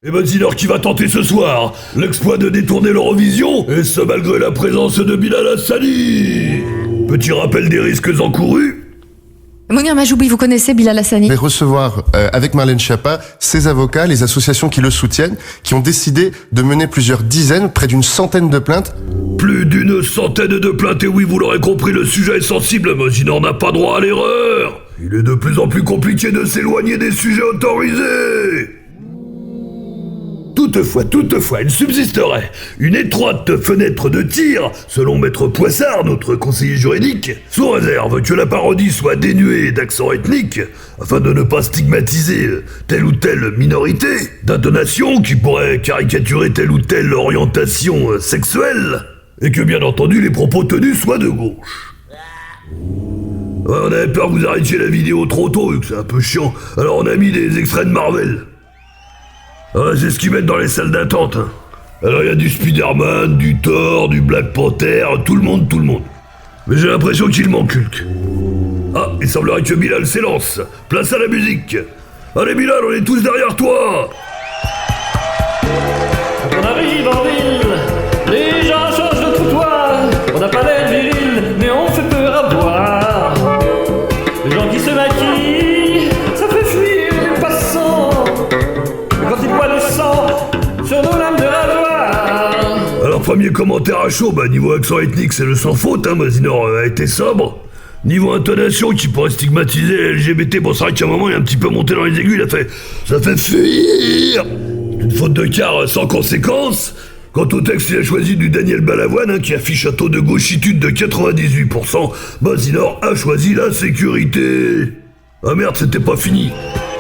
Et Mazinor qui va tenter ce soir l'exploit de détourner l'Eurovision, et ce malgré la présence de Bilal Hassani. Petit rappel des risques encourus. Mounir Majoubi, vous connaissez Bilal Hassani? Je vais recevoir, avec Marlène Schiappa, ses avocats, les associations qui le soutiennent, qui ont décidé de mener plusieurs dizaines, près d'une centaine de plaintes. Plus d'une centaine de plaintes, et oui, vous l'aurez compris, le sujet est sensible, Mazinor n'a pas droit à l'erreur. Il est de plus en plus compliqué de s'éloigner des sujets autorisés. Toutefois, il subsisterait une étroite fenêtre de tir, selon Maître Poissard, notre conseiller juridique, sous réserve que la parodie soit dénuée d'accent ethnique, afin de ne pas stigmatiser telle ou telle minorité, d'intonation qui pourrait caricaturer telle ou telle orientation sexuelle, et que bien entendu les propos tenus soient de gauche. Ouais, on avait peur que vous arrêtiez la vidéo trop tôt, vu que c'est un peu chiant, alors on a mis des extraits de Marvel. Ah, c'est ce qu'ils mettent dans les salles d'attente. Hein. Alors il y a du Spider-Man, du Thor, du Black Panther, tout le monde. Mais j'ai l'impression qu'il manque Hulk. Ah, il semblerait que Bilal s'élance. Place à la musique. Allez Bilal, on est tous derrière toi. Quand on arrive en ville, les gens changent de trottoir. On n'a pas l'air viril, mais on fait peur à voir. Les gens qui se maquillent, ça fait fuir les passants. Quand ils boivent le sang sur nos lames de rasoir. Alors premier commentaire à chaud, niveau accent ethnique c'est le sans faute, Mazinor a été sobre. Niveau intonation qui pourrait stigmatiser les LGBT, bon c'est vrai qu'à un moment il a un petit peu monté dans les aigus, ça fait fuir. C'est une faute de quart sans conséquence. Quant au texte, il a choisi du Daniel Balavoine, qui affiche un taux de gauchitude de 98%. Mazinor a choisi la sécurité. Ah merde, c'était pas fini.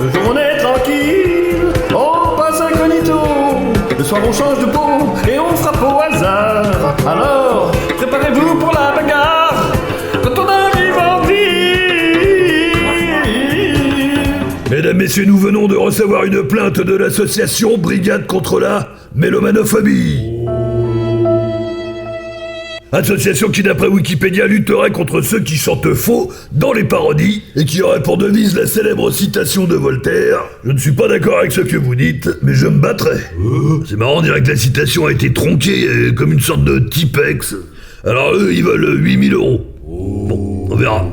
Le jour on est tranquille, on passe incognito. Le soir on change de peau et on frappe au hasard. Alors, préparez-vous pour la bagarre quand on arrive en ville. Mesdames, messieurs, nous venons de recevoir une plainte de l'association Brigade contre la mélomanophobie. Association qui, d'après Wikipédia, lutterait contre ceux qui chantent faux dans les parodies et qui aurait pour devise la célèbre citation de Voltaire « Je ne suis pas d'accord avec ce que vous dites, mais je me battrai ». C'est marrant, on dirait que la citation a été tronquée comme une sorte de Tipex. Alors eux, ils veulent 8000 €. Bon, on verra.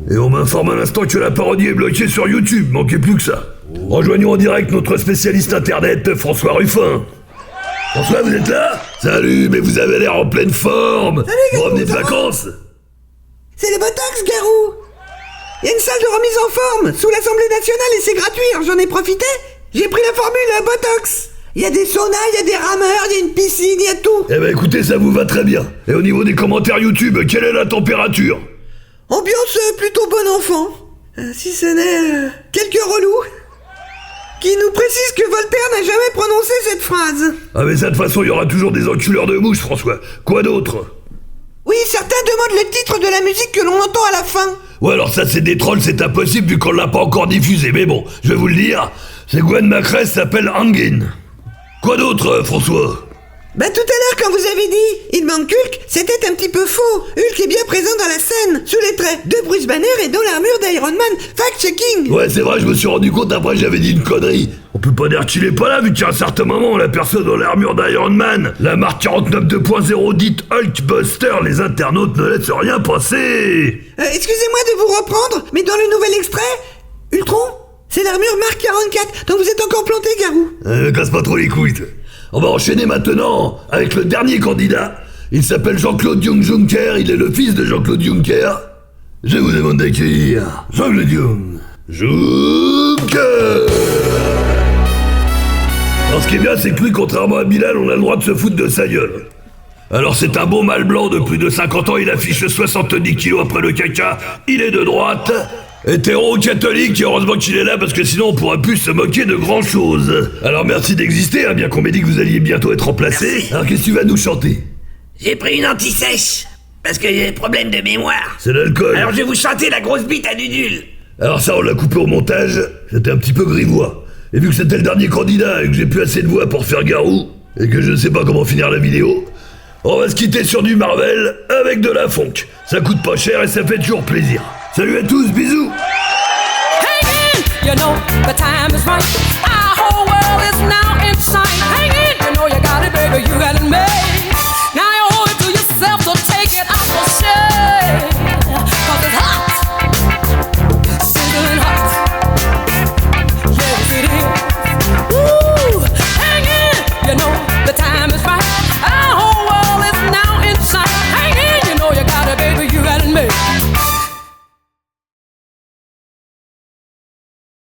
Et on m'informe à l'instant que la parodie est bloquée sur YouTube, manquez plus que ça. Rejoignons en direct notre spécialiste internet, François Ruffin. François, vous êtes là? Salut, mais vous avez l'air en pleine forme. Salut, Garou, vous revenez de ça va? vacances? C'est les Botox, Garou. Il y a une salle de remise en forme sous l'Assemblée nationale et c'est gratuit, j'en ai profité. J'ai pris la formule Botox. Il y a des saunas, il y a des rameurs, il y a une piscine, il y a tout. Eh ben écoutez, ça vous va très bien. Et au niveau des commentaires YouTube, quelle est la température? Ambiance plutôt bon enfant. Si ce n'est quelques relous qui nous précisent que Voltaire n'a jamais prononcé cette phrase. Ah mais ça, de toute façon, il y aura toujours des enculeurs de mouches, François. Quoi d'autre? Oui, certains demandent le titre de la musique que l'on entend à la fin. Ouais, alors ça, c'est des trolls, c'est impossible vu qu'on l'a pas encore diffusé. Mais bon, je vais vous le dire, c'est Gwen Macrae s'appelle Angin. Quoi d'autre, François? Tout à l'heure, quand vous avez dit « Il manque Hulk », c'était un petit peu faux. Hulk est bien présent dans la scène, sous les traits de Bruce Banner et dans l'armure d'Iron Man. Fact-checking. Ouais, c'est vrai, je me suis rendu compte, après j'avais dit une connerie. On peut pas dire qu'il est pas là, vu qu'à un certain moment, la personne dans l'armure d'Iron Man, la marque 49 2.0 dite Hulkbuster, les internautes ne laissent rien passer. Excusez-moi de vous reprendre, mais dans le nouvel extrait, Ultron, c'est l'armure Mark 44, donc vous êtes encore planté, Garou. Casse pas trop les couilles. On va enchaîner maintenant avec le dernier candidat. Il s'appelle Jean-Claude Juncker, il est le fils de Jean-Claude Juncker. Je vous demande d'accueillir Jean-Claude Juncker. Alors ce qui est bien, c'est que lui, contrairement à Bilal, on a le droit de se foutre de sa gueule. Alors c'est un beau mâle blanc de plus de 50 ans, il affiche 70 kilos après le caca, il est de droite, hétéro-catholique, et heureusement qu'il est là parce que sinon on pourra plus se moquer de grand chose. Alors merci d'exister, bien qu'on m'ait dit que vous alliez bientôt être remplacé. Merci. Alors qu'est-ce que tu vas nous chanter? J'ai pris une anti-sèche, parce que j'ai des problèmes de mémoire. C'est l'alcool. Alors je vais vous chanter la grosse bite à Dudule. Alors ça on l'a coupé au montage, c'était un petit peu grivois. Et vu que c'était le dernier candidat et que j'ai plus assez de voix pour faire Garou, et que je ne sais pas comment finir la vidéo, on va se quitter sur du Marvel avec de la funk. Ça coûte pas cher et ça fait toujours plaisir. Salut à tous, bisous. Hey man, you know the time is right. Our whole world is now